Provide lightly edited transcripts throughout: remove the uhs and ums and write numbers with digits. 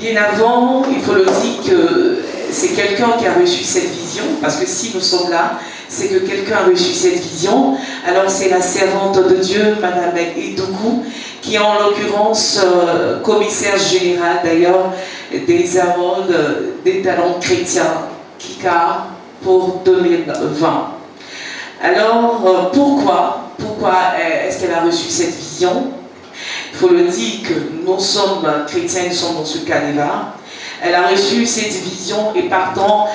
Bien avant, il faut le dire que c'est quelqu'un qui a reçu cette vision, parce que si nous sommes là, c'est que quelqu'un a reçu cette vision. Alors c'est la servante de Dieu, Madame Idoukou, qui est en l'occurrence commissaire général d'ailleurs des avodes des talents chrétiens, KICA, pour 2020. Alors pourquoi est-ce qu'elle a reçu cette vision? Il faut le dire que nous sommes chrétiens, nous sommes dans ce cas-là. Elle a reçu cette vision et partant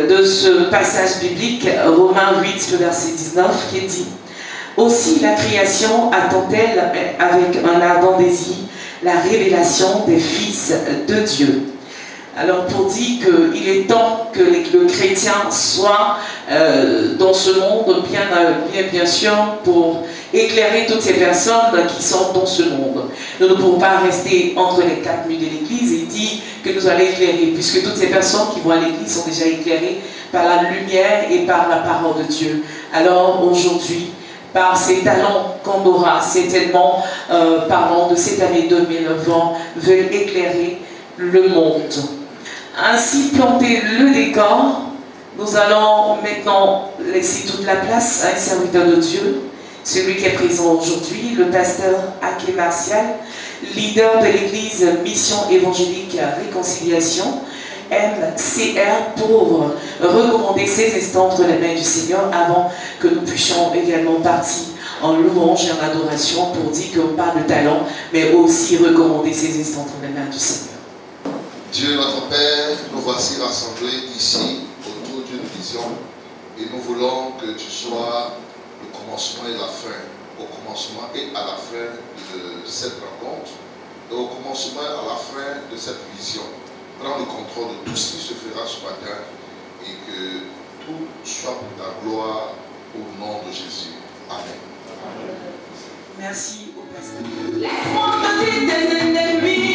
de ce passage biblique, Romains 8, le verset 19, qui dit « Aussi la création attend-elle avec un ardent désir la révélation des fils de Dieu. » Alors pour dire qu'il est temps que le chrétien soit dans ce monde, bien sûr, pour éclairer toutes ces personnes qui sont dans ce monde. Nous ne pouvons pas rester entre les quatre murs de l'église et dire que nous allons éclairer, puisque toutes ces personnes qui vont à l'église sont déjà éclairées par la lumière et par la parole de Dieu. Alors aujourd'hui, par ces talents qu'on aura certainement, parlant de cette année 2020, veulent éclairer le monde. Ainsi planter le décor, nous allons maintenant laisser toute la place à un serviteur de Dieu, celui qui est présent aujourd'hui, le pasteur Aké Martial, leader de l'église Mission Évangélique Réconciliation, MCR, pour recommander ces instants entre les mains du Seigneur avant que nous puissions également partir en louange et en adoration pour dire qu'on parle de talent, mais aussi recommander ces instants entre les mains du Seigneur. Dieu notre Père, nous voici rassemblés ici autour d'une vision et nous voulons que tu sois le commencement et la fin, au commencement et à la fin de cette rencontre, et au commencement et à la fin de cette vision. Prends le contrôle de tout ce qui se fera ce matin et que tout soit pour ta gloire au nom de Jésus. Amen. Merci au pasteur. Laisse-moi partir des ennemis.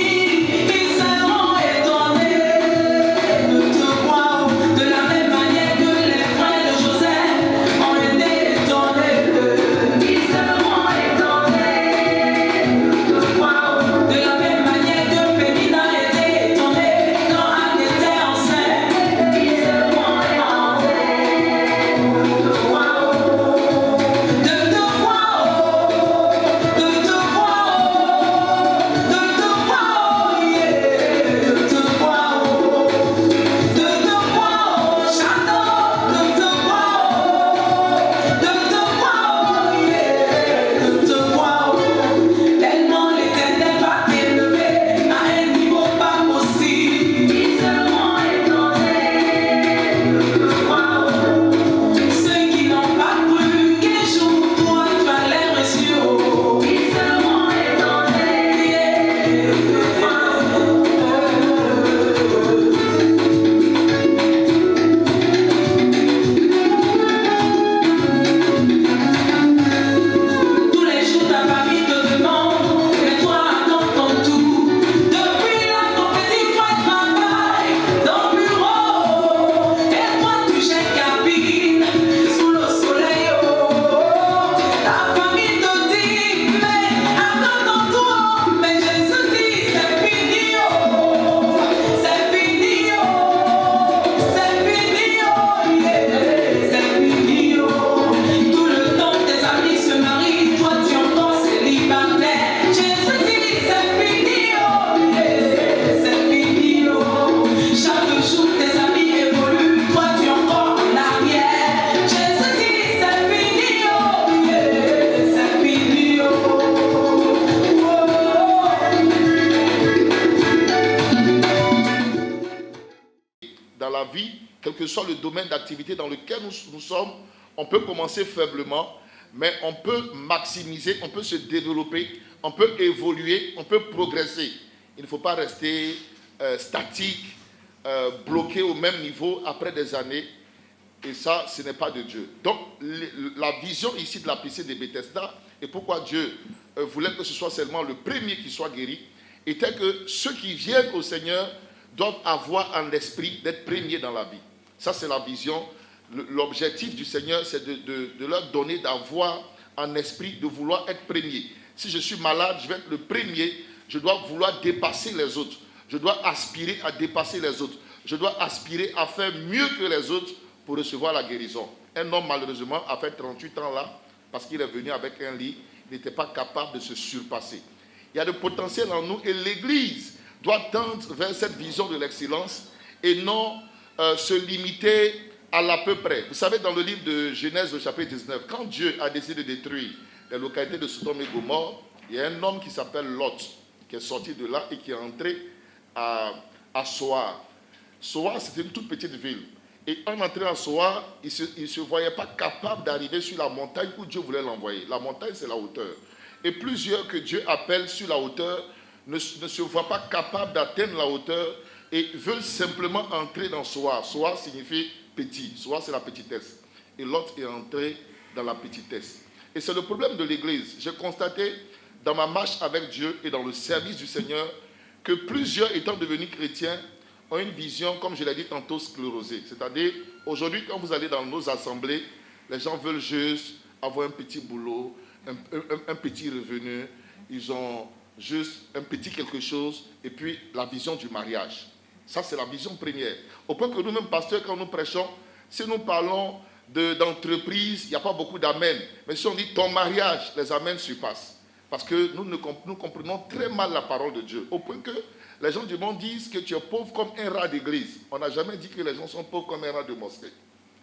quel que soit le domaine d'activité dans lequel nous sommes, on peut commencer faiblement, mais on peut maximiser, on peut se développer, on peut évoluer, on peut progresser. Il ne faut pas rester statique, bloqué au même niveau après des années. Et ça, ce n'est pas de Dieu. Donc, la vision ici de la piscine de Bethesda, et pourquoi Dieu voulait que ce soit seulement le premier qui soit guéri, était que ceux qui viennent au Seigneur doivent avoir en esprit d'être premiers dans la vie. Ça, c'est la vision. L'objectif du Seigneur, c'est de leur donner, d'avoir en esprit, de vouloir être premier. Si je suis malade, je vais être le premier, je dois vouloir dépasser les autres. Je dois aspirer à dépasser les autres. Je dois aspirer à faire mieux que les autres pour recevoir la guérison. Un homme, malheureusement, a fait 38 ans là, parce qu'il est venu avec un lit, il n'était pas capable de se surpasser. Il y a le potentiel en nous et l'Église doit tendre vers cette vision de l'excellence et non se limiter à l'à peu près. Vous savez, dans le livre de Genèse, au chapitre 19, quand Dieu a décidé de détruire les localités de Sodome et Gomorrhe, il y a un homme qui s'appelle Lot, qui est sorti de là et qui est entré à Soar. Soar, c'était une toute petite ville. Et en entrant à Soar, il ne se voyait pas capable d'arriver sur la montagne où Dieu voulait l'envoyer. La montagne, c'est la hauteur. Et plusieurs que Dieu appelle sur la hauteur ne se voient pas capables d'atteindre la hauteur et veulent simplement entrer dans Soar. Soar signifie petit. Soar, c'est la petitesse. Et l'autre est entré dans la petitesse. Et c'est le problème de l'Église. J'ai constaté dans ma marche avec Dieu et dans le service du Seigneur que plusieurs étant devenus chrétiens ont une vision, comme je l'ai dit tantôt, sclérosée. C'est-à-dire, aujourd'hui, quand vous allez dans nos assemblées, les gens veulent juste avoir un petit boulot, un petit revenu, ils ont juste un petit quelque chose, et puis la vision du mariage. Ça, c'est la vision première. Au point que nous-mêmes, pasteurs, quand nous prêchons, si nous parlons d'entreprise, il n'y a pas beaucoup d'amen. Mais si on dit ton mariage, les amens surpassent. Parce que nous comprenons très mal la parole de Dieu. Au point que les gens du monde disent que tu es pauvre comme un rat d'église. On n'a jamais dit que les gens sont pauvres comme un rat de mosquée.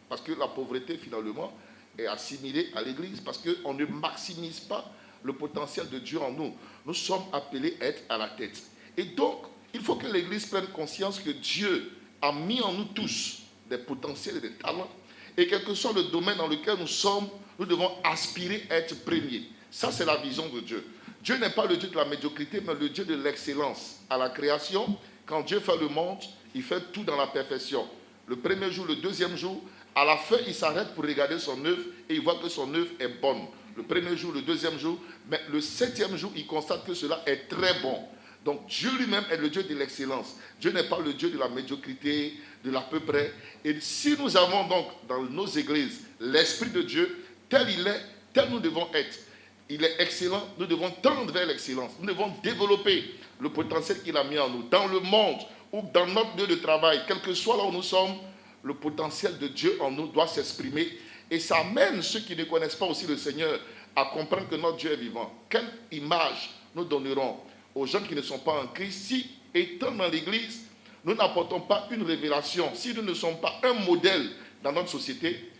Parce que la pauvreté, finalement, est assimilée à l'église. Parce qu'on ne maximise pas le potentiel de Dieu en nous. Nous sommes appelés à être à la tête. Et donc, il faut que l'église prenne conscience que Dieu a mis en nous tous des potentiels et des talents. Et quel que soit le domaine dans lequel nous sommes, nous devons aspirer à être premiers. Ça, c'est la vision de Dieu. Dieu n'est pas le Dieu de la médiocrité, mais le Dieu de l'excellence. À la création, quand Dieu fait le monde, il fait tout dans la perfection. Le premier jour, le deuxième jour, à la fin, il s'arrête pour regarder son œuvre et il voit que son œuvre est bonne. Le premier jour, le deuxième jour, mais le septième jour, il constate que cela est très bon. Donc Dieu lui-même est le Dieu de l'excellence. Dieu n'est pas le Dieu de la médiocrité, de l'à peu près. Et si nous avons donc dans nos églises l'Esprit de Dieu, tel il est, tel nous devons être. Il est excellent, nous devons tendre vers l'excellence. Nous devons développer le potentiel qu'il a mis en nous. Dans le monde ou dans notre lieu de travail, quel que soit là où nous sommes, le potentiel de Dieu en nous doit s'exprimer. Et ça amène ceux qui ne connaissent pas aussi le Seigneur à comprendre que notre Dieu est vivant. Quelle image nous donnerons aux gens qui ne sont pas en Christ si, étant dans l'Église, nous n'apportons pas une révélation, si nous ne sommes pas un modèle dans notre société?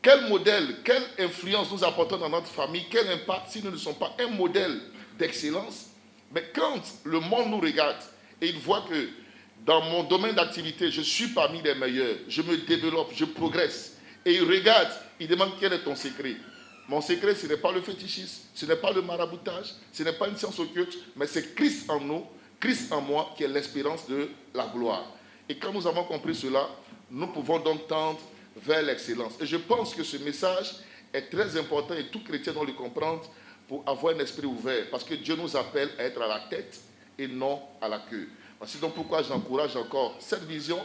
Quel modèle, quelle influence nous apportons dans notre famille, quel impact si nous ne sommes pas un modèle d'excellence? Mais quand le monde nous regarde et il voit que dans mon domaine d'activité, je suis parmi les meilleurs, je me développe, je progresse, et il regarde, il demande quel est ton secret. Mon secret, ce n'est pas le fétichisme, ce n'est pas le maraboutage, ce n'est pas une science occulte, mais c'est Christ en nous, Christ en moi, qui est l'espérance de la gloire. Et quand nous avons compris cela, nous pouvons donc tendre vers l'excellence. Et je pense que ce message est très important et tout chrétien doit le comprendre pour avoir un esprit ouvert. Parce que Dieu nous appelle à être à la tête et non à la queue. C'est donc pourquoi j'encourage encore cette vision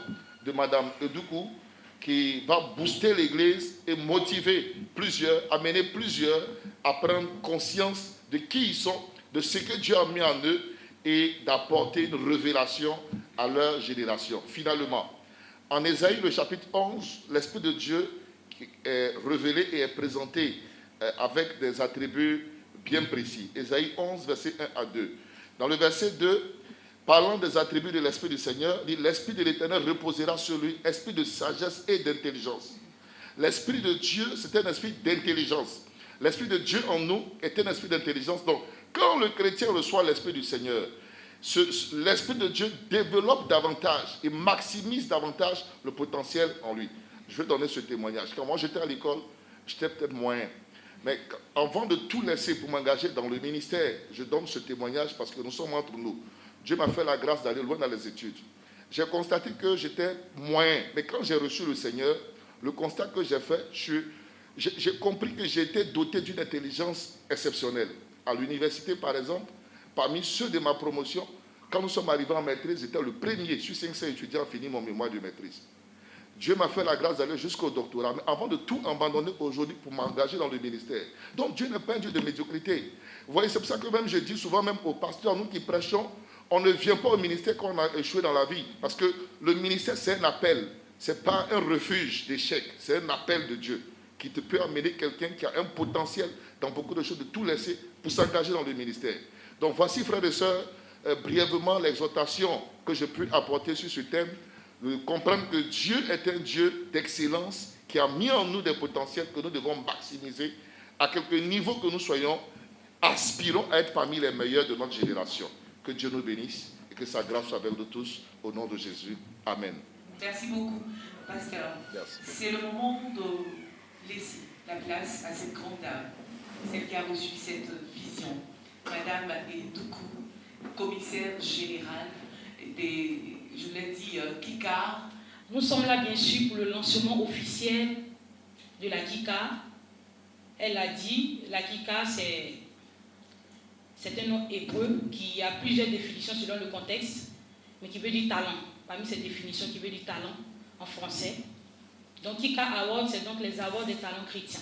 de Mme Edoukou qui va booster l'Église et motiver plusieurs, amener plusieurs à prendre conscience de qui ils sont, de ce que Dieu a mis en eux et d'apporter une révélation à leur génération. Finalement, en Ésaïe, le chapitre 11, l'Esprit de Dieu est révélé et est présenté avec des attributs bien précis. Ésaïe 11, verset 1 à 2. Dans le verset 2, parlant des attributs de l'Esprit du Seigneur, dit « L'Esprit de l'Éternel reposera sur lui, esprit de sagesse et d'intelligence. » L'Esprit de Dieu, c'est un esprit d'intelligence. L'Esprit de Dieu en nous est un esprit d'intelligence. Donc, quand le chrétien reçoit l'Esprit du Seigneur, l'Esprit de Dieu développe davantage et maximise davantage le potentiel en lui. Je vais donner ce témoignage. Quand moi j'étais à l'école, j'étais peut-être moyen. Mais avant de tout laisser pour m'engager dans le ministère, je donne ce témoignage parce que nous sommes entre nous. Dieu m'a fait la grâce d'aller loin dans les études. J'ai constaté que j'étais moyen. Mais quand j'ai reçu le Seigneur, le constat que j'ai fait, j'ai compris que j'étais doté d'une intelligence exceptionnelle. À l'université, par exemple, parmi ceux de ma promotion, quand nous sommes arrivés en maîtrise, j'étais le premier sur 500 étudiants à finir mon mémoire de maîtrise. Dieu m'a fait la grâce d'aller jusqu'au doctorat, mais avant de tout abandonner aujourd'hui pour m'engager dans le ministère. Donc Dieu n'est pas un Dieu de médiocrité. Vous voyez, c'est pour ça que même je dis souvent même aux pasteurs, nous qui prêchons, On ne vient pas au ministère quand on a échoué dans la vie. Parce que le ministère, c'est un appel. Ce n'est pas un refuge d'échec. C'est un appel de Dieu qui te peut amener quelqu'un qui a un potentiel dans beaucoup de choses, de tout laisser pour s'engager dans le ministère. Donc voici, frères et sœurs, brièvement l'exhortation que je peux apporter sur ce thème. De comprendre que Dieu est un Dieu d'excellence qui a mis en nous des potentiels que nous devons maximiser à quelque niveau que nous soyons, aspirons à être parmi les meilleurs de notre génération. Que Dieu nous bénisse et que sa grâce soit avec nous tous au nom de Jésus. Amen. Merci beaucoup, Pasteur. Merci. C'est le moment de laisser la place à cette grande dame, celle qui a reçu cette vision, Madame Edoukou, commissaire générale des, je l'ai dit, KICAR. Nous sommes là bien sûr pour le lancement officiel de la KICAR. Elle a dit, la KICAR c'est un nom hébreu qui a plusieurs définitions selon le contexte, mais qui veut dire talent. Parmi ces définitions, qui veut dire talent en français. Donc KICAR Award, c'est donc les awards des talents chrétiens.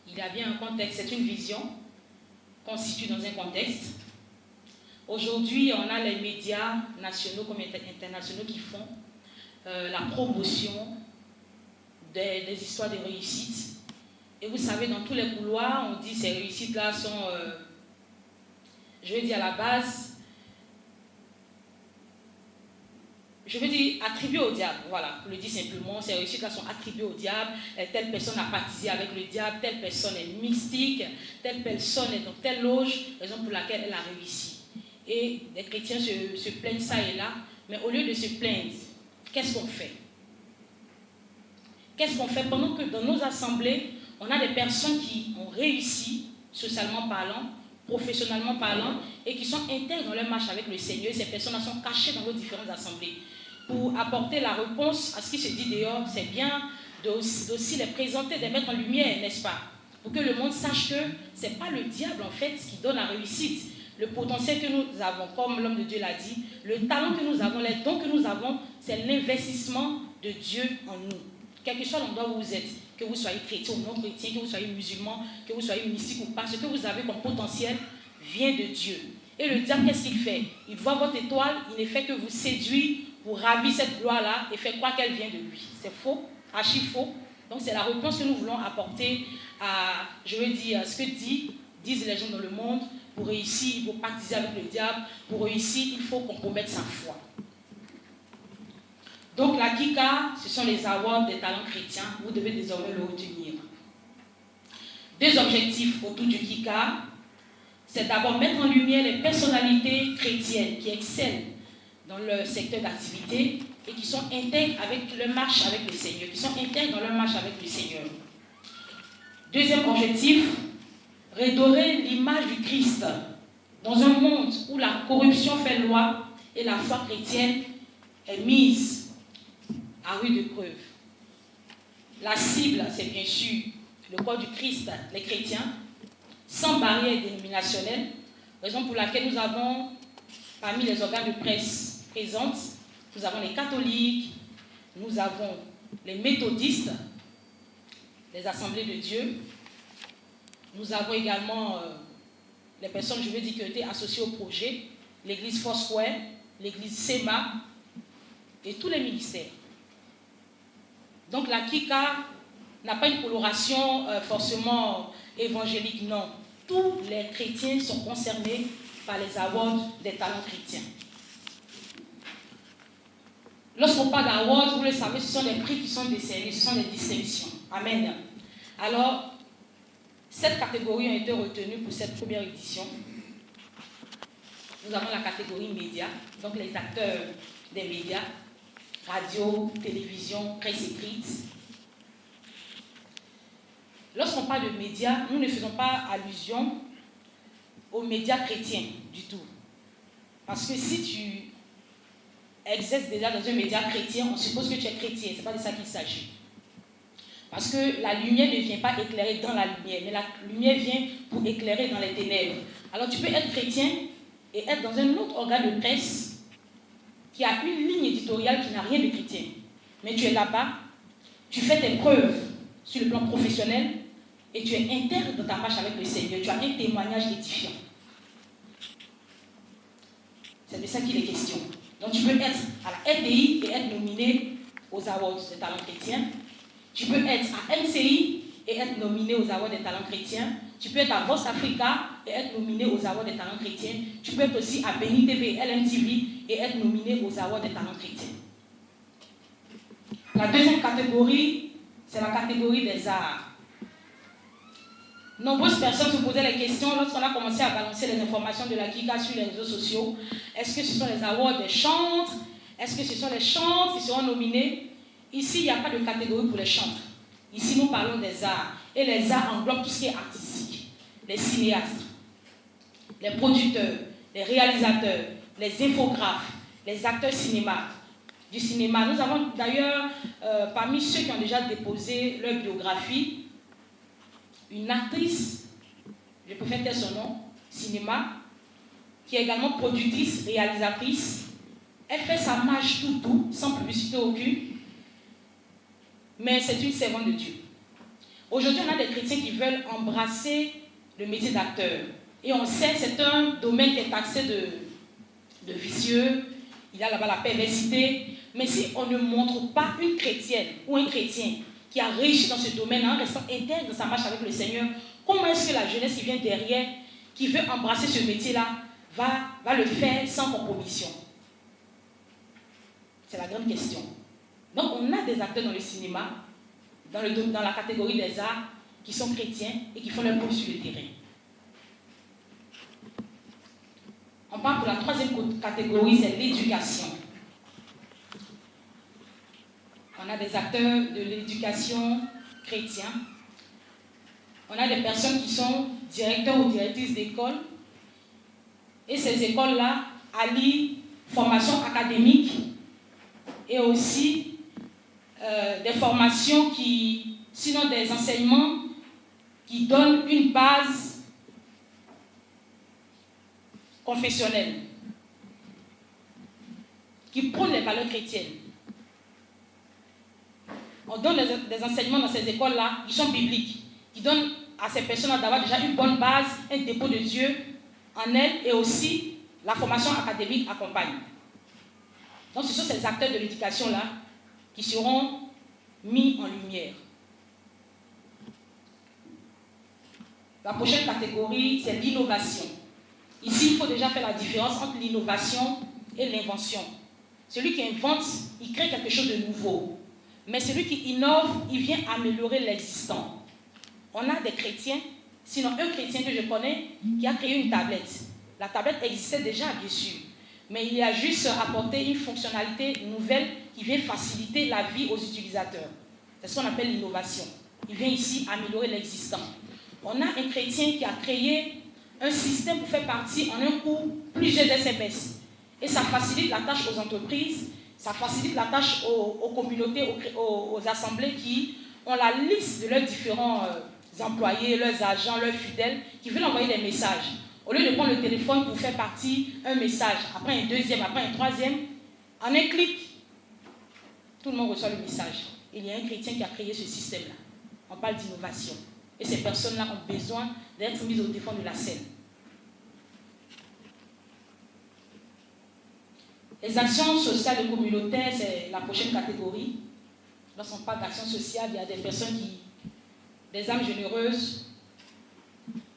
Il y a bien un contexte, c'est une vision constituée dans un contexte. Aujourd'hui, on a les médias nationaux comme internationaux qui font la promotion des histoires de réussite. Et vous savez, dans tous les couloirs, on dit que ces réussites-là sont, je vais dire à la base, je veux dire attribuées au diable. Voilà, pour le dire simplement, ces réussites-là sont attribuées au diable. Telle personne a pactisé avec le diable, telle personne est mystique, telle personne est dans telle loge, raison pour laquelle elle a réussi. Et les chrétiens se plaignent ça et là, mais au lieu de se plaindre, qu'est-ce qu'on fait? Qu'est-ce qu'on fait pendant que dans nos assemblées, on a des personnes qui ont réussi, socialement parlant, professionnellement parlant, et qui sont intègres dans leur marche avec le Seigneur. Ces personnes sont cachées dans nos différentes assemblées. Pour apporter la réponse à ce qui se dit dehors, c'est bien d'aussi les présenter, de les mettre en lumière, n'est-ce pas? Pour que le monde sache que ce n'est pas le diable, en fait, qui donne la réussite. Le potentiel que nous avons, comme l'homme de Dieu l'a dit, le talent que nous avons, les dons que nous avons, c'est l'investissement de Dieu en nous. Quel que soit l'endroit où vous êtes, que vous soyez chrétien ou non chrétien, que vous soyez musulman, que vous soyez mystique ou pas, ce que vous avez comme potentiel vient de Dieu. Et le diable, qu'est-ce qu'il fait? Il voit votre étoile, il ne fait que vous séduire pour ravir cette gloire-là et faire croire qu'elle vient de lui. C'est faux, archi faux. Donc c'est la réponse que nous voulons apporter à, je veux dire, ce que disent les gens dans le monde. Pour réussir, il faut pactiser avec le diable. Pour réussir, il faut compromettre sa foi. Donc la KICAR, ce sont les awards des talents chrétiens. Vous devez désormais le retenir. Deux objectifs autour du KICAR. C'est d'abord mettre en lumière les personnalités chrétiennes qui excellent dans leur secteur d'activité et qui sont intègres avec leur marche avec le Seigneur, qui sont intègres dans leur marche avec le Seigneur. Deuxième objectif, redorer l'image du Christ dans un monde où la corruption fait loi et la foi chrétienne est mise à rude épreuve. La cible, c'est bien sûr le corps du Christ, les chrétiens, sans barrière dénominationnelle, raison pour laquelle nous avons, parmi les organes de presse présents, nous avons les catholiques, nous avons les méthodistes, les assemblées de Dieu, nous avons également les personnes, je veux dire, qui ont été associées au projet, l'église Foursquare, l'église SEMA et tous les ministères. Donc la KICAR n'a pas une coloration forcément évangélique, non. Tous les chrétiens sont concernés par les awards des talents chrétiens. Lorsqu'on parle d'awards, vous le savez, ce sont des prix qui sont décernés, ce sont des distinctions. Amen. Alors, 7 catégories ont été retenues pour cette première édition. Nous avons la catégorie médias, donc les acteurs des médias, radio, télévision, presse écrite. Lorsqu'on parle de médias, nous ne faisons pas allusion aux médias chrétiens du tout. Parce que si tu exerces déjà dans un média chrétien, on suppose que tu es chrétien, ce n'est pas de ça qu'il s'agit. Parce que la lumière ne vient pas éclairer dans la lumière, mais la lumière vient pour éclairer dans les ténèbres. Alors tu peux être chrétien et être dans un autre organe de presse qui a une ligne éditoriale qui n'a rien de chrétien. Mais tu es là-bas, tu fais tes preuves sur le plan professionnel et tu es intègre dans ta marche avec le Seigneur. Tu as un témoignage édifiant. C'est de ça qu'il est question. Donc tu peux être à la RDI et être nominé aux Awards des talents chrétiens. Tu peux être à MCI et être nominé aux Awards des talents chrétiens. Tu peux être à Vox Africa et être nominé aux Awards des talents chrétiens. Tu peux être aussi à Béni TV, LMTV et être nominé aux Awards des talents chrétiens. La deuxième catégorie, c'est la catégorie des arts. Nombreuses personnes se posaient la question lorsqu'on a commencé à balancer les informations de la Kika sur les réseaux sociaux. Est-ce que ce sont les awards des chantres? Est-ce que ce sont les chantres qui seront nominés? Ici, il n'y a pas de catégorie pour les chantres. Ici, nous parlons des arts. Et les arts englobent tout ce qui est artistique. Les cinéastes, les producteurs, les réalisateurs, les infographes, les acteurs du cinéma. Nous avons d'ailleurs, parmi ceux qui ont déjà déposé leur biographie, une actrice, je peux faire son nom, cinéma, qui est également productrice, réalisatrice. Elle fait sa marche tout, sans publicité aucune, mais c'est une servante de Dieu. Aujourd'hui, on a des chrétiens qui veulent embrasser le métier d'acteur. Et on sait que c'est un domaine qui est taxé de vicieux, il y a là-bas la perversité. Mais si on ne montre pas une chrétienne ou un chrétien qui a réussi dans ce domaine en restant intègre dans sa marche avec le Seigneur, comment est-ce que la jeunesse qui vient derrière, qui veut embrasser ce métier-là, va le faire sans compromission? C'est la grande question. Donc on a des acteurs dans le cinéma, dans la catégorie des arts, qui sont chrétiens et qui font leur boulot sur le terrain. On parle pour la troisième catégorie, c'est l'éducation. On a des acteurs de l'éducation chrétien. On a des personnes qui sont directeurs ou directrices d'école. Et ces écoles-là allient formation académique et aussi des formations sinon des enseignements qui donnent une base confessionnelle, qui prônent les valeurs chrétiennes. On donne des enseignements dans ces écoles-là qui sont bibliques, qui donnent à ces personnes d'avoir déjà une bonne base, un dépôt de Dieu en elles, et aussi la formation académique accompagne. Donc ce sont ces acteurs de l'éducation-là qui seront mis en lumière. La prochaine catégorie, c'est l'innovation. Ici, il faut déjà faire la différence entre l'innovation et l'invention. Celui qui invente, il crée quelque chose de nouveau. Mais celui qui innove, il vient améliorer l'existant. On a des chrétiens, sinon un chrétien que je connais, qui a créé une tablette. La tablette existait déjà, bien sûr, mais il a juste apporté une fonctionnalité nouvelle qui vient faciliter la vie aux utilisateurs. C'est ce qu'on appelle l'innovation. Il vient ici améliorer l'existant. On a un chrétien qui a créé un système pour faire partie en un coup plusieurs SMS. Et ça facilite la tâche aux entreprises, ça facilite la tâche aux communautés, aux assemblées qui ont la liste de leurs différents employés, leurs agents, leurs fidèles, qui veulent envoyer des messages. Au lieu de prendre le téléphone pour faire partie un message, après un deuxième, après un troisième, en un clic, tout le monde reçoit le message. Il y a un chrétien qui a créé ce système-là. On parle d'innovation. Et ces personnes-là ont besoin d'être mises au devant de la scène. Les actions sociales et communautaires, c'est la prochaine catégorie. Lorsqu'on parle d'action sociale, il y a des personnes des âmes généreuses,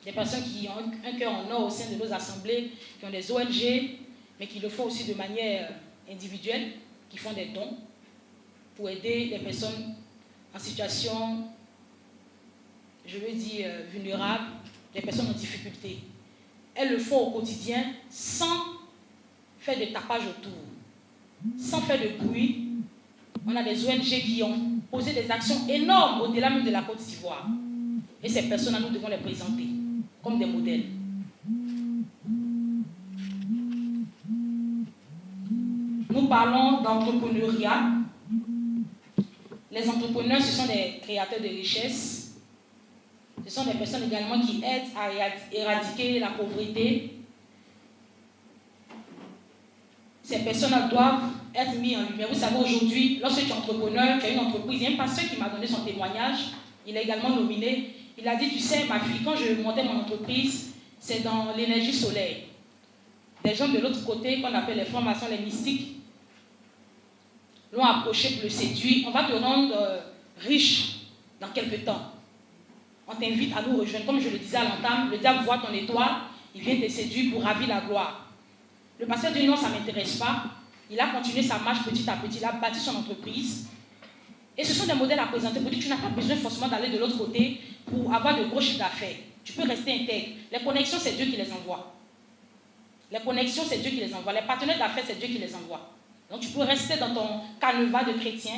des personnes qui ont un cœur en or au sein de nos assemblées, qui ont des ONG, mais qui le font aussi de manière individuelle, qui font des dons pour aider les personnes en situation, je veux dire, vulnérables, les personnes en difficulté. Elles le font au quotidien sans faire de tapage autour, sans faire de bruit. On a des ONG qui ont posé des actions énormes au-delà même de la Côte d'Ivoire. Et ces personnes-là, nous devons les présenter comme des modèles. Nous parlons d'entrepreneuriat. Les entrepreneurs, ce sont des créateurs de richesses. Ce sont des personnes également qui aident à éradiquer la pauvreté. Ces personnes doivent être mises en lumière. Vous savez, aujourd'hui, lorsque tu es entrepreneur, tu as une entreprise, il y a un pasteur qui m'a donné son témoignage. Il est également nominé. Il a dit, tu sais, ma fille, quand je montais mon entreprise, c'est dans l'énergie solaire. des gens de l'autre côté, qu'on appelle les francs-maçons, les mystiques, l'ont approché pour le séduire. On va te rendre riche dans quelques temps. On t'invite à nous rejoindre. Comme je le disais à l'entame, le diable voit ton étoile, il vient te séduire pour ravir la gloire. Le pasteur dit non, ça ne m'intéresse pas. Il a continué sa marche petit à petit, il a bâti son entreprise. Et ce sont des modèles à présenter pour dire que tu n'as pas besoin forcément d'aller de l'autre côté pour avoir de gros chiffres d'affaires. Tu peux rester intègre. Les connexions, c'est Dieu qui les envoie. Les connexions, c'est Dieu qui les envoie. Les partenaires d'affaires, c'est Dieu qui les envoie. Donc tu peux rester dans ton canevas de chrétien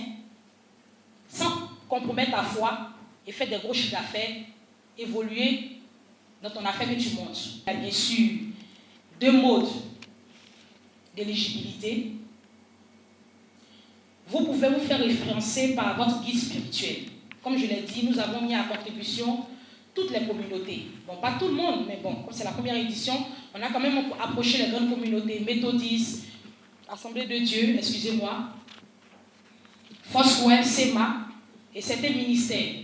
sans compromettre ta foi et faire des gros chiffres d'affaires, évoluer dans ton affaire que tu montes. Il y a bien sûr 2 modes d'éligibilité. Vous pouvez vous faire référencer par votre guide spirituel. Comme je l'ai dit, nous avons mis à contribution toutes les communautés. Bon, pas tout le monde, mais bon, comme c'est la première édition, on a quand même approché les grandes communautés, méthodistes, Assemblée de Dieu, excusez-moi, Foursquare, SEMA et certains ministères.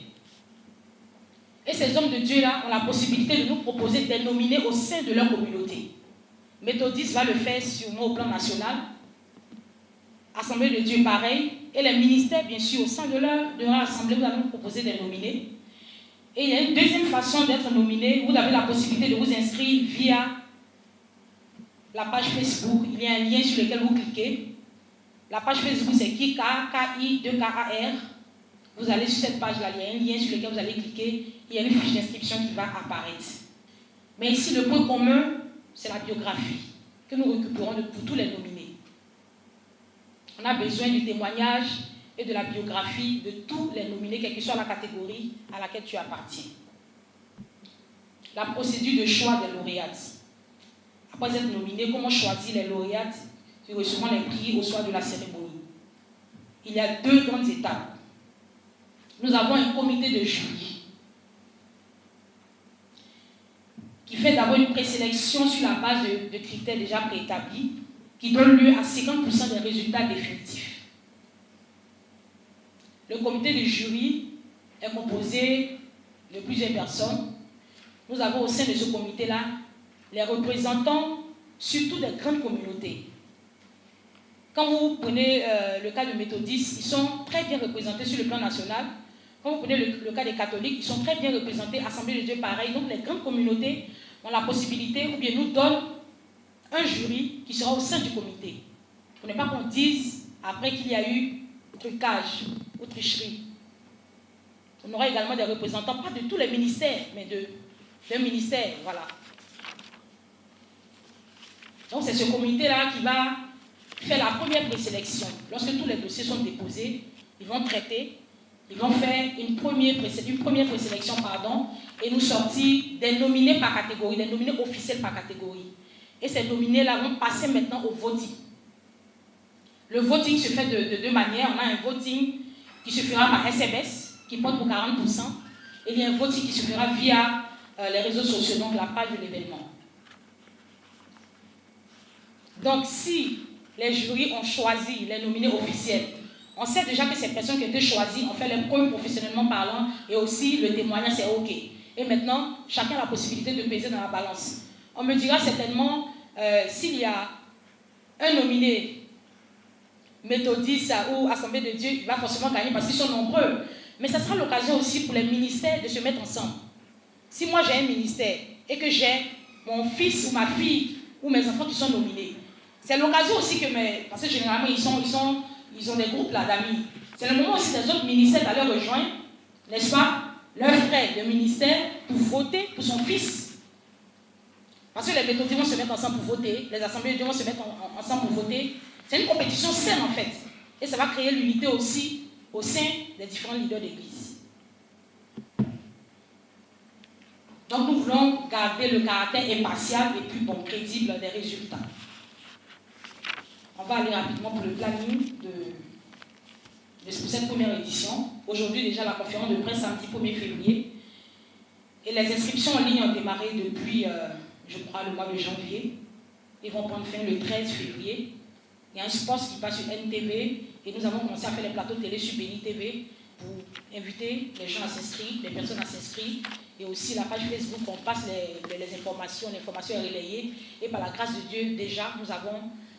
Et ces hommes de Dieu-là ont la possibilité de nous proposer des nominés au sein de leur communauté. Méthodiste va le faire sûrement au plan national. Assemblée de Dieu, pareil. Et les ministères, bien sûr, au sein de leur assemblée, vous allez nous proposer des nominés. Et il y a une deuxième façon d'être nominé. Vous avez la possibilité de vous inscrire via la page Facebook. Il y a un lien sur lequel vous cliquez. La page Facebook, c'est KIKA, K-I-2-K-A-R. Vous allez sur cette page-là, il y a un lien sur lequel vous allez cliquer. Il y a une fiche d'inscription qui va apparaître. Mais ici, le point commun, c'est la biographie que nous récupérons pour tous les nominés. On a besoin du témoignage et de la biographie de tous les nominés, quelle que soit la catégorie à laquelle tu appartiens. La procédure de choix des lauréates. Après être nominé, comment choisir les lauréates qui recevront les prix au soir de la cérémonie? Il y a 2 grandes étapes. Nous avons un comité de jury qui fait d'abord une présélection sur la base de critères déjà préétablis qui donne lieu à 50% des résultats définitifs. Le comité de jury est composé de plusieurs personnes. Nous avons au sein de ce comité-là les représentants surtout des grandes communautés. Quand vous prenez le cas de méthodistes, ils sont très bien représentés sur le plan national. Quand vous prenez le cas des catholiques, ils sont très bien représentés, Assemblée de Dieu pareil. Donc les grandes communautés ont la possibilité, ou bien nous donnent un jury qui sera au sein du comité. Pour ne pas qu'on dise après qu'il y a eu trucage ou tricherie. On aura également des représentants, pas de tous les ministères, mais d'un ministère, voilà. Donc c'est ce comité-là qui va faire la première présélection. Lorsque tous les dossiers sont déposés, ils vont traiter, ils vont faire une première présélection, et nous sortir des nominés par catégorie, des nominés officiels par catégorie. Et ces nominés-là vont passer maintenant au voting. Le voting se fait de 2 manières. On a un voting qui se fera par SMS, qui porte pour 40%, et il y a un voting qui se fera via les réseaux sociaux, donc la page de l'événement. Donc si les jurys ont choisi les nominés officiels, on sait déjà que ces personnes qui ont été choisies ont fait les preuves professionnellement parlant, et aussi le témoignage c'est OK. Et maintenant, chacun a la possibilité de peser dans la balance. On me dira certainement, s'il y a un nominé méthodiste ou Assemblée de Dieu, il va forcément gagner parce qu'ils sont nombreux. Mais ça sera l'occasion aussi pour les ministères de se mettre ensemble. Si moi j'ai un ministère et que j'ai mon fils ou ma fille ou mes enfants qui sont nominés, c'est l'occasion aussi que parce que généralement ils ont des groupes là d'amis. C'est le moment aussi des autres ministères d'aller rejoindre, n'est-ce pas, leurs frères de ministère pour voter pour son fils. Parce que les méthodistes vont se mettre ensemble pour voter, les assemblées de Dieu vont se mettre ensemble pour voter. C'est une compétition saine en fait. Et ça va créer l'unité aussi au sein des différents leaders d'église. Donc nous voulons garder le caractère impartial et puis crédible des résultats. On va aller rapidement pour le planning de cette première édition. Aujourd'hui déjà la conférence de presse samedi 1er février. Et les inscriptions en ligne ont démarré depuis, je crois, le mois de janvier. Ils vont prendre fin le 13 février. Il y a un spot qui passe sur NTV et nous avons commencé à faire les plateaux de télé sur Béni TV pour inviter les gens à s'inscrire, les personnes à s'inscrire et aussi la page Facebook, on passe les informations, l'information est relayée. Et par la grâce de Dieu, déjà, nous avons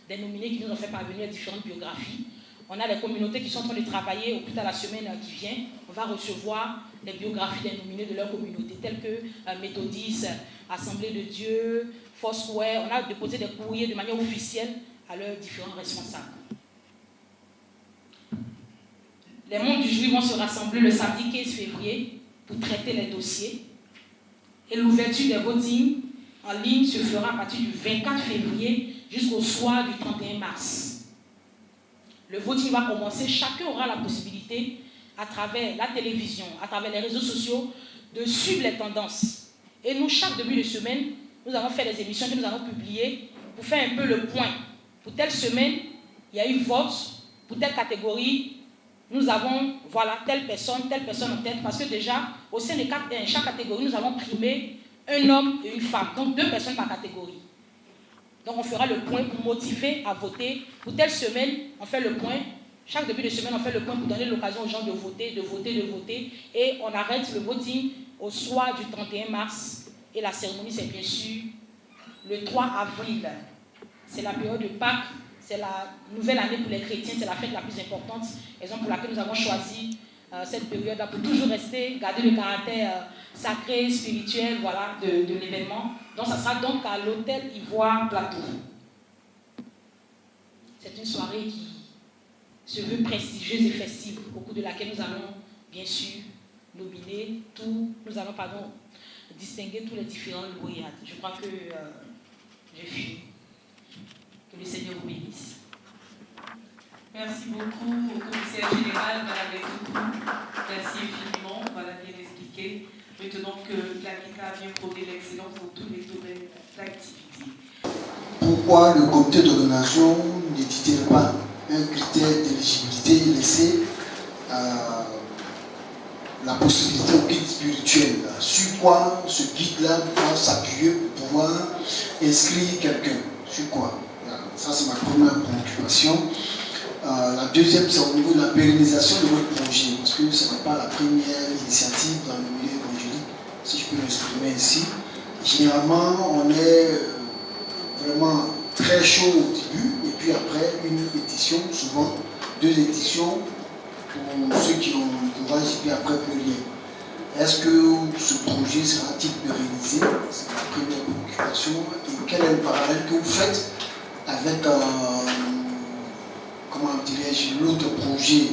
des nominés qui nous ont fait parvenir différentes biographies. On a les communautés qui sont en train de travailler, au plus tard la semaine qui vient, on va recevoir les biographies des nominés de leur communauté, telles que Méthodistes, Assemblée de Dieu, Foursquare. On a déposé des courriers de manière officielle à leurs différents responsables. Les membres du jury vont se rassembler le samedi 15 février pour traiter les dossiers. Et l'ouverture des votings en ligne se fera à partir du 24 février jusqu'au soir du 31 mars. Le voting va commencer. Chacun aura la possibilité, à travers la télévision, à travers les réseaux sociaux, de suivre les tendances. Et nous, chaque début de semaine, nous allons faire des émissions que nous allons publier pour faire un peu le point. Pour telle semaine, il y a eu vote. Pour telle catégorie, nous avons, voilà, telle personne en tête. Parce que déjà, au sein de chaque catégorie, nous allons primer un homme et une femme. Donc 2 personnes par catégorie. Donc on fera le point pour motiver à voter. Pour telle semaine, on fait le point. Chaque début de semaine, on fait le point pour donner l'occasion aux gens de voter. Et on arrête le voting au soir du 31 mars. Et la cérémonie, c'est bien sûr le 3 avril. C'est la période de Pâques. C'est la nouvelle année pour les chrétiens. C'est la fête la plus importante. Raison pour laquelle nous avons choisi cette période-là pour toujours rester, garder le caractère sacré, spirituel, voilà, de l'événement. Donc, ça sera donc à l'hôtel Ivoire Plateau. C'est une soirée qui se veut prestigieuse et festive, au cours de laquelle nous allons, bien sûr, nominer distinguer tous les différents lauréats. Je crois que j'ai fini. Que le Seigneur vous bénisse. Merci beaucoup au commissaire général, Madame Letoukou. Merci infiniment, voilà, bien expliqué. Maintenant que l'AMICA vient prôner l'excellence dans tous les domaines d'activité. Pourquoi le comité d'organisation n'était-il pas un critère d'éligibilité laissé la possibilité au guide spirituel? Sur quoi ce guide-là doit s'appuyer pour pouvoir inscrire quelqu'un? Sur quoi? Ça, c'est ma première préoccupation. La deuxième, c'est au niveau de la pérennisation de votre projet, parce que ce n'est pas la première initiative dans le milieu évangélique, si je peux m'exprimer ainsi. Généralement, on est vraiment très chaud au début, et puis après, une édition, souvent 2 éditions, pour ceux qui ont le courage, et puis après, plus rien. Est-ce que ce projet sera-t-il pérennisé? C'est la première préoccupation. Et quel est le parallèle que vous faites avec comment dirais-je, l'autre projet,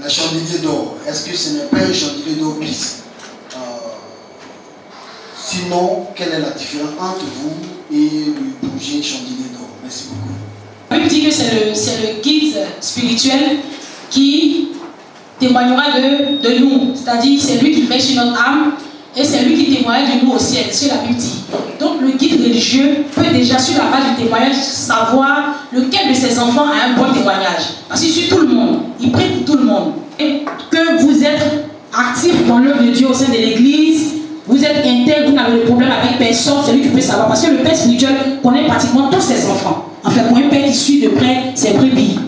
la chandelier d'or? Est-ce que ce n'est pas un chandelier d'or bis? Sinon, quelle est la différence entre vous et le projet chandelier d'or? Merci beaucoup. La Bible dit que c'est le guide spirituel qui témoignera de nous. C'est-à-dire, c'est lui qui veille sur notre âme et c'est lui qui témoignera de nous au ciel. C'est ce que la Bible dit. Donc, le guide religieux peut déjà, sur la base du témoignage, savoir lequel de ses enfants a un bon témoignage. Parce qu'il suit tout le monde. Il prie pour tout le monde. Et que vous êtes actif dans l'œuvre de Dieu au sein de l'Église, vous êtes intègre, vous n'avez de problème avec personne, c'est lui qui peut savoir. Parce que le Père spirituel connaît pratiquement tous ses enfants. Enfin, pour un Père qui suit de près ses brebis.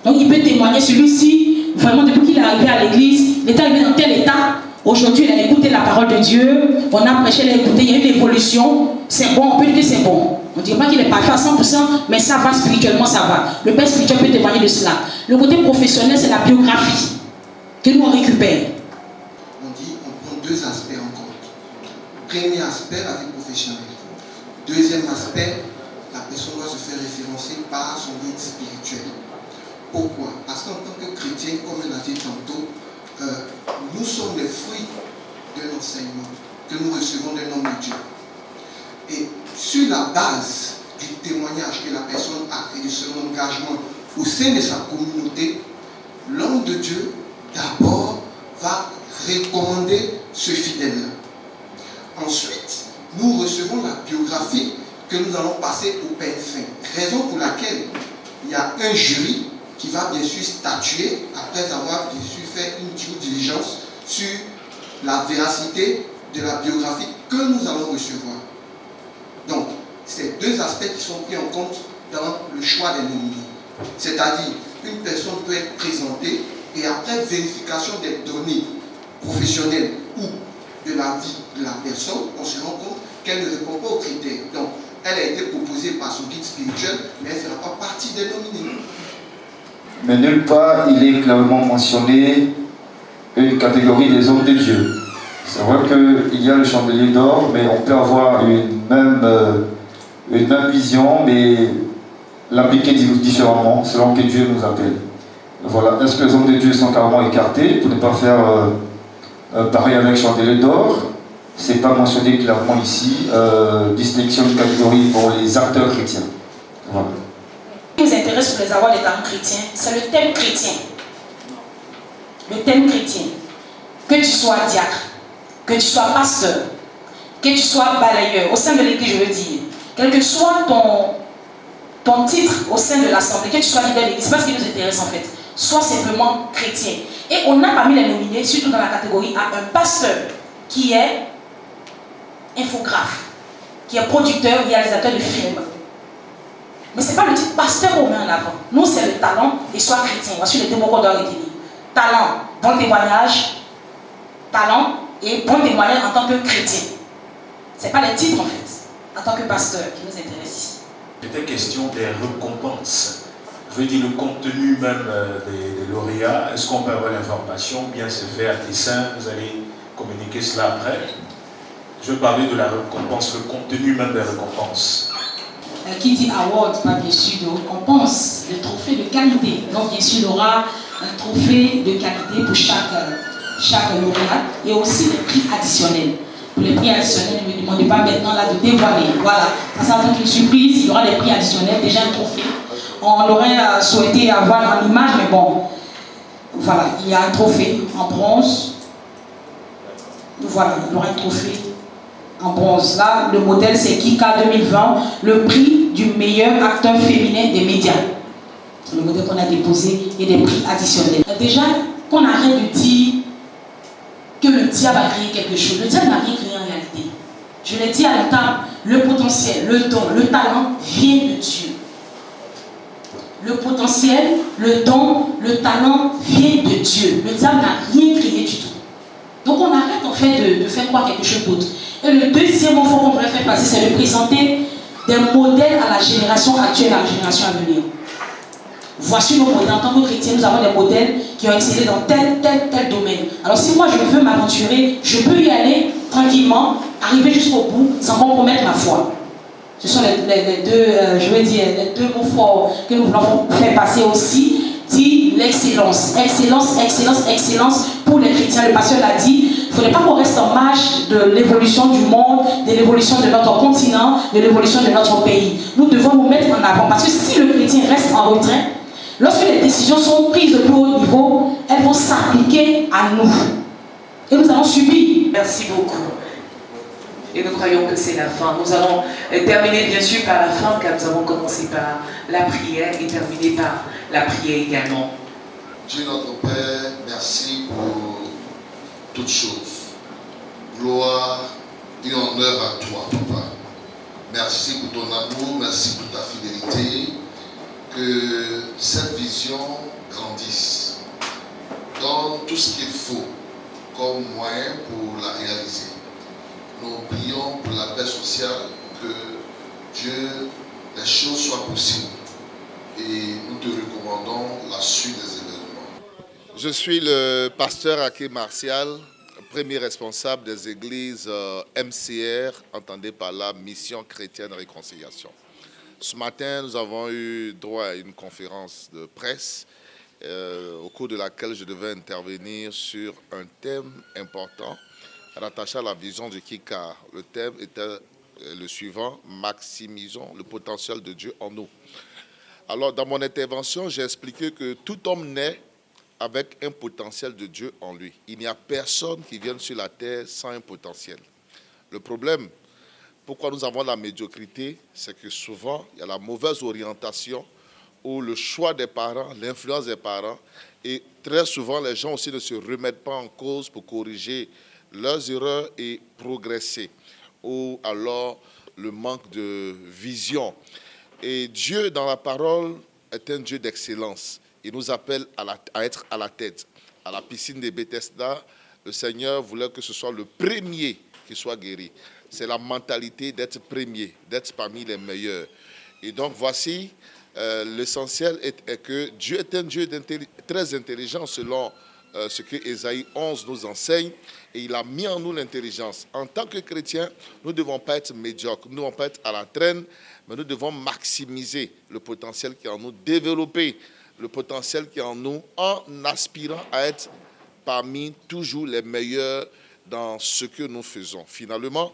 Donc, il peut témoigner celui-ci, vraiment, depuis qu'il est arrivé à l'Église, il est arrivé dans tel état. Aujourd'hui, il a écouté la parole de Dieu, on a prêché, il a écouté, il y a eu une évolution. C'est bon, on peut dire que c'est bon. On ne dit pas qu'il est parfait à 100%, mais ça va spirituellement, ça va. Le Père spirituel peut témoigner de cela. Le côté professionnel, c'est la biographie que nous on récupère. On dit, on prend 2 aspects en compte. Premier aspect, la vie professionnelle. Deuxième aspect, la personne doit se faire référencer par son guide spirituel. Pourquoi? Parce qu'en tant que chrétien, comme on a dit tantôt, nous sommes les fruits d'un enseignement que nous recevons d'un homme de Dieu. Et sur la base du témoignage que la personne a et de son engagement au sein de sa communauté, l'homme de Dieu d'abord va recommander ce fidèle-là. Ensuite, nous recevons la biographie que nous allons passer au peigne fin. Raison pour laquelle il y a un jury qui va bien sûr statuer après avoir bien sûr fait une due diligence sur la véracité de la biographie que nous allons recevoir. Donc, c'est 2 aspects qui sont pris en compte dans le choix des nominés. C'est-à-dire, une personne peut être présentée et après vérification des données professionnelles ou de la vie de la personne, on se rend compte qu'elle ne répond pas aux critères. Donc, elle a été proposée par son guide spirituel, mais elle ne fera pas partie des nominés. Mais nulle part il est clairement mentionné une catégorie des hommes de Dieu. C'est vrai qu'il y a le chandelier d'or, mais on peut avoir une même vision, mais l'appliquer différemment selon que Dieu nous appelle. Voilà. Est-ce que les hommes de Dieu sont carrément écartés pour ne pas faire pareil avec le chandelier d'or? C'est pas mentionné clairement ici. Distinction de catégorie pour les acteurs chrétiens. Voilà. Ce qui nous intéresse pour les avoir des talents chrétiens, c'est le thème chrétien. Le thème chrétien. Que tu sois diacre, que tu sois pasteur, que tu sois balayeur, au sein de l'église, je veux dire, quel que soit ton titre au sein de l'assemblée, que tu sois leader de l'église, c'est pas ce qui nous intéresse en fait. Sois simplement chrétien. Et on a parmi les nominés, surtout dans la catégorie A, un pasteur qui est infographe, qui est producteur, réalisateur de films. Mais ce n'est pas le titre pasteur qu'on met en avant. Nous, c'est le talent et soit chrétien. Voici les deux mots qu'on doit retenir. Talent, bon témoignage. Talent et bon témoignage en tant que chrétien. Ce n'est pas les titres en fait, en tant que pasteur qui nous intéresse ici. C'était question des récompenses. Je veux dire le contenu même des lauréats. Est-ce qu'on peut avoir l'information? Bien c'est fait à dessein, vous allez communiquer cela après. Je veux parler de la récompense, le contenu même des récompenses. Qui dit award, pas bien sûr de récompense, le trophée de qualité. Donc bien sûr, il y aura un trophée de qualité pour chaque lauréat et aussi des prix additionnels. Pour les prix additionnels, ne me demandez pas maintenant là de dévoiler. Voilà, ça va être une surprise, il y aura des prix additionnels, déjà un trophée. On aurait souhaité avoir en image, mais bon, voilà, il y a un trophée en bronze. Voilà, il y aura un trophée en bronze. Là, le modèle c'est Kika 2020, le prix du meilleur acteur féminin des médias. C'est le modèle qu'on a déposé et des prix additionnels. Déjà, qu'on arrête de dire que le diable a créé quelque chose. Le diable n'a rien créé en réalité. Je l'ai dit à l'entame, le potentiel, le don, le talent vient de Dieu. Le potentiel, le don, le talent vient de Dieu. Le diable n'a rien créé du tout. Donc on arrête en fait de faire croire quelque chose d'autre. Et le deuxième mot qu'on pourrait faire passer, c'est de présenter des modèles à la génération actuelle, à la génération à venir. Voici nos modèles. En tant que chrétiens, nous avons des modèles qui ont excellé dans tel domaine. Alors si moi je veux m'aventurer, je peux y aller tranquillement, arriver jusqu'au bout, sans compromettre ma foi. Ce sont les deux, je veux dire, les deux mots forts que nous voulons faire passer aussi. Dit l'excellence. Excellence, excellence, excellence pour les chrétiens. Le pasteur l'a dit. Il ne faudrait pas qu'on reste en marge de l'évolution du monde, de l'évolution de notre continent, de l'évolution de notre pays. Nous devons nous mettre en avant. Parce que si le chrétien reste en retrait, lorsque les décisions sont prises de plus haut niveau, elles vont s'appliquer à nous. Et nous allons subir. Merci beaucoup. Et nous croyons que c'est la fin. Nous allons terminer bien sûr par la fin, car nous avons commencé par la prière et terminé par la prière également. Dieu notre Père, merci pour toutes choses. Gloire et honneur à toi, Papa. Merci pour ton amour, merci pour ta fidélité. Que cette vision grandisse. Donne tout ce qu'il faut comme moyen pour la réaliser. Nous prions pour la paix sociale, que Dieu, les choses soient possibles. Et nous te recommandons la suite des événements. Je suis le pasteur Aké Martial, premier responsable des églises MCR, entendez par là Mission Chrétienne Réconciliation. Ce matin, nous avons eu droit à une conférence de presse au cours de laquelle je devais intervenir sur un thème important rattaché à la vision du Kika. Le thème était le suivant: maximisons le potentiel de Dieu en nous. Alors, dans mon intervention, j'ai expliqué que tout homme naît avec un potentiel de Dieu en lui. Il n'y a personne qui vienne sur la terre sans un potentiel. Le problème, pourquoi nous avons la médiocrité, c'est que souvent, il y a la mauvaise orientation ou le choix des parents, l'influence des parents. Et très souvent, les gens aussi ne se remettent pas en cause pour corriger leurs erreurs et progresser. Ou alors, le manque de vision. Et Dieu, dans la parole, est un Dieu d'excellence. Il nous appelle à être à la tête. À la piscine de Bethesda, le Seigneur voulait que ce soit le premier qui soit guéri. C'est la mentalité d'être premier, d'être parmi les meilleurs. Et donc voici, l'essentiel est que Dieu est un Dieu très intelligent selon ce que Ésaïe 11 nous enseigne, et il a mis en nous l'intelligence. En tant que chrétiens, nous ne devons pas être médiocres, nous ne devons pas être à la traîne, mais nous devons maximiser le potentiel qui est en nous, développer le potentiel qui est en nous en aspirant à être parmi toujours les meilleurs dans ce que nous faisons. Finalement,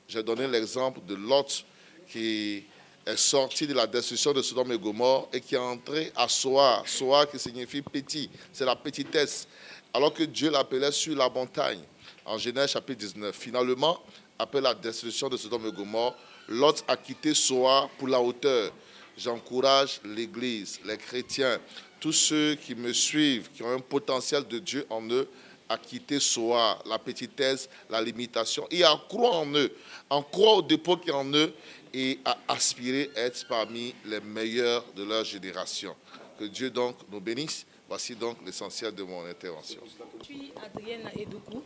j'ai donné l'exemple de Lot qui est sorti de la destruction de Sodome et Gomorrhe et qui est entré à Soar. Soar qui signifie petit, c'est la petitesse. Alors que Dieu l'appelait sur la montagne, en Genèse chapitre 19. Finalement, après la destruction de Sodome et Gomorrhe, Lot a quitté Soar pour la hauteur. J'encourage l'Église, les chrétiens, tous ceux qui me suivent, qui ont un potentiel de Dieu en eux, à quitter Soar, la petitesse, la limitation, et à croire en eux, en croire au dépôt qui est en eux, et à aspirer à être parmi les meilleurs de leur génération. Que Dieu donc nous bénisse. Voici donc l'essentiel de mon intervention. Je suis Adrienne Edoukou,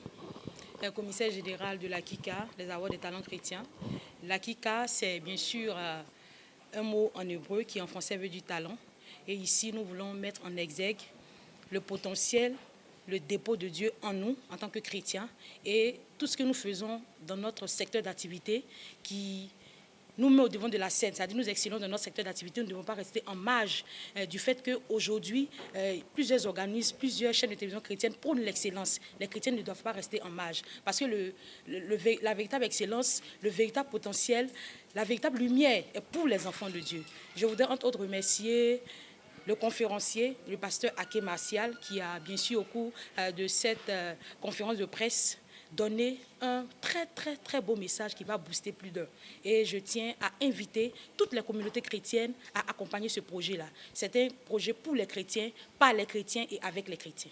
commissaire général de l'AKICA, les Awards des talents chrétiens. L'AKICA, c'est bien sûr un mot en hébreu qui en français veut dire talent. Et ici, nous voulons mettre en exergue le potentiel, le dépôt de Dieu en nous, en tant que chrétiens, et tout ce que nous faisons dans notre secteur d'activité qui nous met au devant de la scène, c'est-à-dire nous excellons dans notre secteur d'activité, nous ne devons pas rester en marge du fait qu'aujourd'hui, plusieurs organismes, plusieurs chaînes de télévision chrétiennes prônent l'excellence. Les chrétiens ne doivent pas rester en marge parce que la véritable excellence, le véritable potentiel, la véritable lumière est pour les enfants de Dieu. Je voudrais entre autres remercier le conférencier, le pasteur Aké Martial, qui a bien sûr au cours de cette conférence de presse donner un très beau message qui va booster plus d'un. Et je tiens à inviter toutes les communautés chrétiennes à accompagner ce projet-là. C'est un projet pour les chrétiens, par les chrétiens et avec les chrétiens.